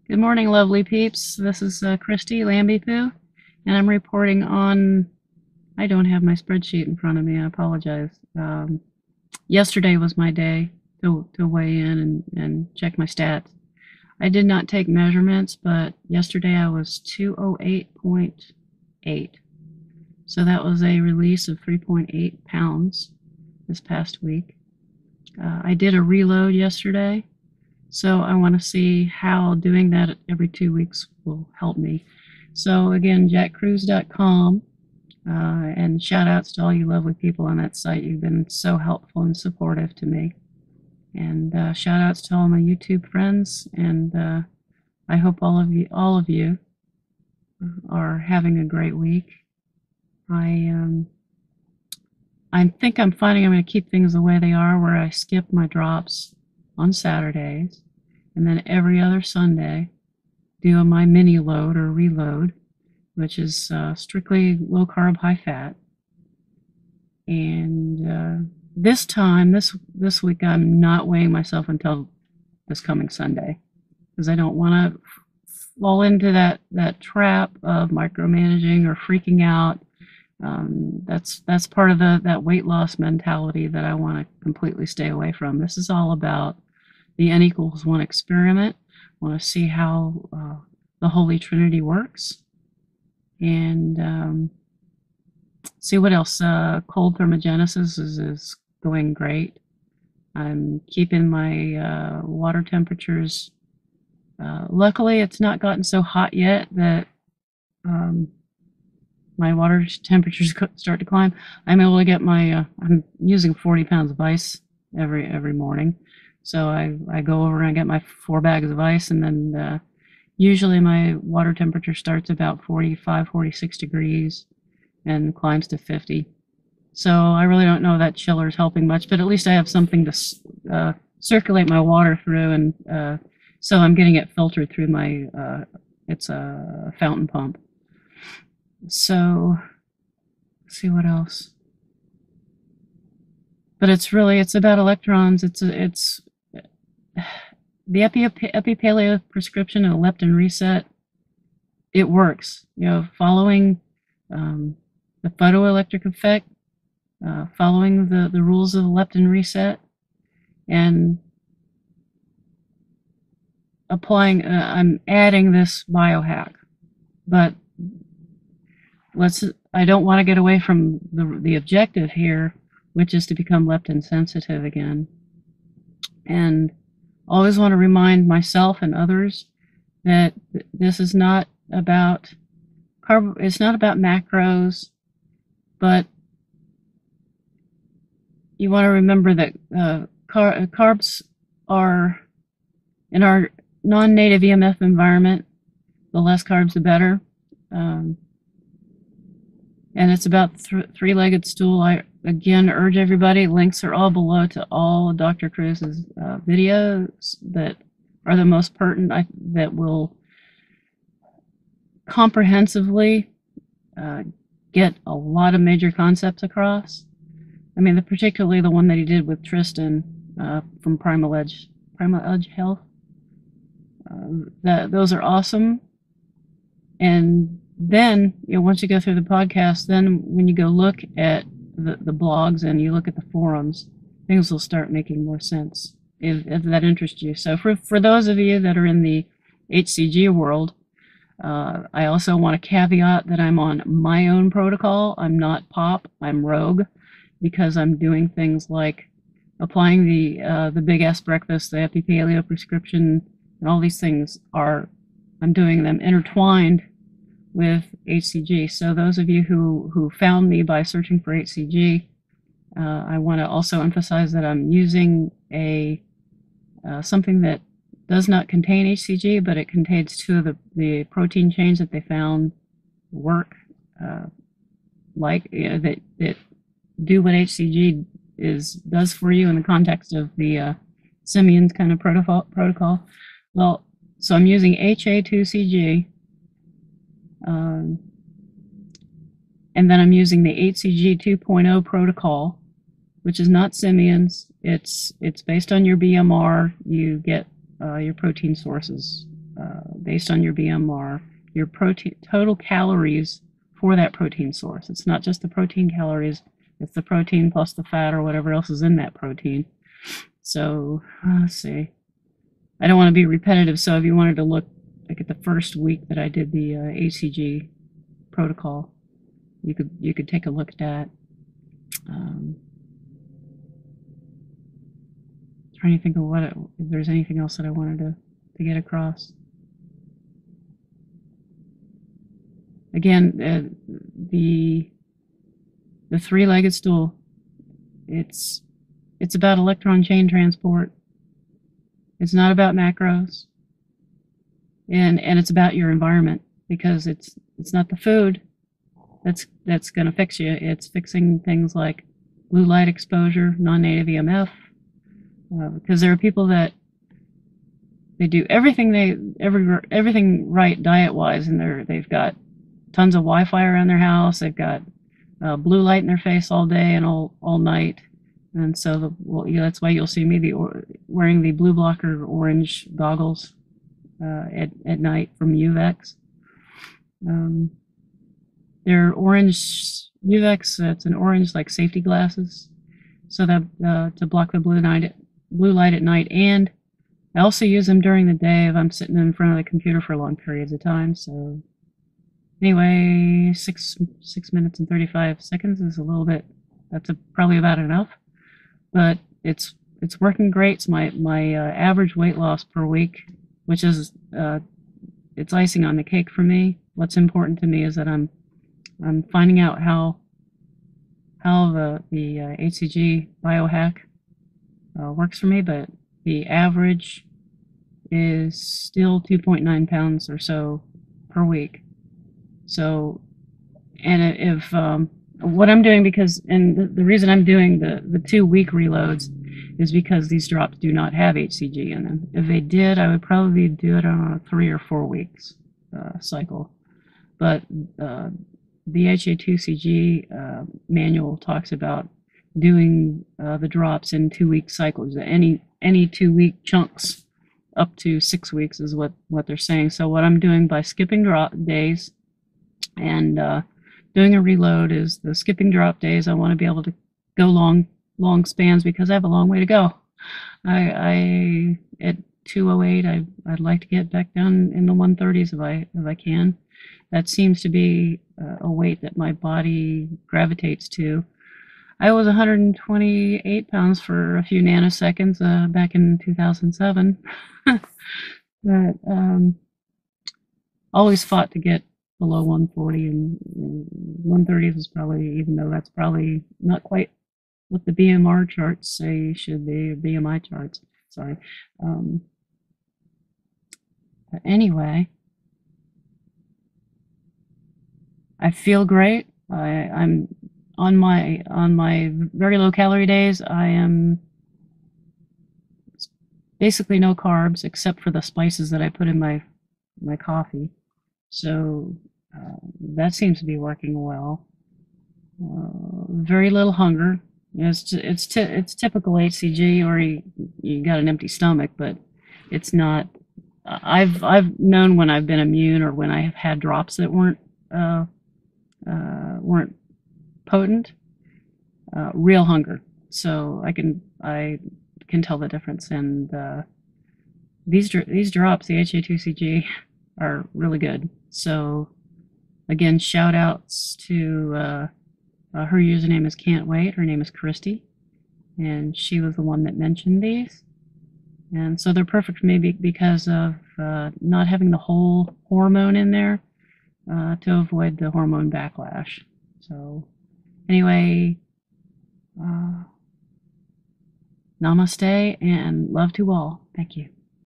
Good morning, lovely peeps. This is Christy Lambie-Poo, and I'm reporting on, I don't have my spreadsheet in front of me, I apologize. Yesterday was my day to weigh in and check my stats. I did not take measurements, but yesterday I was 208.8. So that was a release of 3.8 pounds this past week. I did a reload yesterday. So I want to see how doing that every 2 weeks will help me. So again, jackkruse.com, and shout outs to all you lovely people on that site. You've been so helpful and supportive to me. And shout outs to all my YouTube friends, and I hope all of you are having a great week. I think I'm finding I'm going to keep things the way they are, where I skip my drops on Saturdays, and then every other Sunday do my mini load or reload, which is strictly low carb, high fat. And this week I'm not weighing myself until this coming Sunday, because I don't want to fall into that trap of micromanaging or freaking out. That's part of that weight loss mentality that I want to completely stay away from. This is all about the N=1 experiment. I want to see how the Holy Trinity works, and see what else. Cold thermogenesis is going great. I'm keeping my water temperatures. Luckily, it's not gotten so hot yet that my water temperatures start to climb. I'm able to get my, I'm using 40 pounds of ice every morning. So I go over and I get my 4 bags of ice, and then usually my water temperature starts about 45, 46 degrees and climbs to 50. So I really don't know that chiller is helping much, but at least I have something to circulate my water through, and so I'm getting it filtered through my, it's a fountain pump. So let's see what else. But it's about electrons. It's the Epi-Paleo prescription and a leptin reset. It works. You know, following the photoelectric effect, following the rules of the leptin reset, and applying. I'm adding this biohack, but I don't want to get away from the objective here, which is to become leptin sensitive again. And always want to remind myself and others that this is not about it's not about macros, but you want to remember that carbs are, in our non-native EMF environment, the less carbs the better. And it's about three-legged stool. I again urge everybody, links are all below to all Dr. Kruse's videos that are the most pertinent, that will comprehensively get a lot of major concepts across. I mean, particularly the one that he did with Tristan from Primal Edge Health. Those are awesome. And then, you know, once you go through the podcast, then when you go look at the blogs and you look at the forums, things will start making more sense if that interests you. So for those of you that are in the HCG world, I also want to caveat that I'm on my own protocol. I'm not POP, I'm Rogue, because I'm doing things like applying the Big Ass Breakfast, the Epi-Paleo prescription, and all these things I'm doing them intertwined with HCG. So those of you who found me by searching for HCG, I want to also emphasize that I'm using something that does not contain HCG, but it contains 2 of the protein chains that they found work, that do what HCG does for you in the context of the simian kind of protocol. Well, so I'm using HA2CG. And then I'm using the HCG 2.0 protocol, which is not simians. It's based on your BMR. You get your protein sources based on your BMR, your protein total calories for that protein source. It's not just the protein calories, it's the protein plus the fat or whatever else is in that protein. So let's see. I don't want to be repetitive, so if you wanted to look like at the first week that I did the HCG protocol, you could take a look at that. Trying to think of if there's anything else that I wanted to get across. Again, the three-legged stool, it's about electron chain transport. It's not about macros, and it's about your environment, because it's not the food that's going to fix you. It's fixing things like blue light exposure, non-native EMF, because there are people that they do everything right diet-wise, and they've got tons of Wi-Fi around their house. They've got blue light in their face all day and all night, and so that's why you'll see me wearing the blue blocker orange goggles at night from UVEX. They're orange UVEX. It's an orange like safety glasses, so that to block the blue light at night. And I also use them during the day if I'm sitting in front of the computer for long periods of time. So anyway, 6 minutes and 35 seconds is a little bit. That's probably about enough, but it's working great. It's my average weight loss per week, which is it's icing on the cake for me. What's important to me is that I'm finding out how the HCG biohack works for me, but the average is still 2.9 pounds or so per week. So, and if what I'm doing, and the reason I'm doing the 2-week reloads is because these drops do not have HCG in them. If they did, I would probably do it on a 3 or 4 weeks cycle. But the HA2CG manual talks about doing the drops in 2-week cycles. Any 2-week chunks up to 6 weeks is what they're saying. So what I'm doing by skipping drop days and doing a reload is the skipping drop days. I want to be able to go long spans because I have a long way to go. I at 208, I'd like to get back down in the 130s if I can. That seems to be a weight that my body gravitates to. I was 128 pounds for a few nanoseconds back in 2007. But always fought to get below 140, and 130 is probably, even though that's probably not quite what the BMR charts say should be, BMI charts, sorry. But anyway, I feel great. I'm on my very low calorie days. I am basically no carbs except for the spices that I put in my coffee. So that seems to be working well. Very little hunger. It's typical HCG, or you got an empty stomach, but it's not. I've known when I've been immune or when I have had drops that weren't potent, real hunger. So I can tell the difference. And these drops, the HA2CG, are really good. So again, shout outs to her username is Can't Wait. Her name is Christy, and she was the one that mentioned these. And so they're perfect for me because of not having the whole hormone in there to avoid the hormone backlash. So anyway, namaste and love to all. Thank you.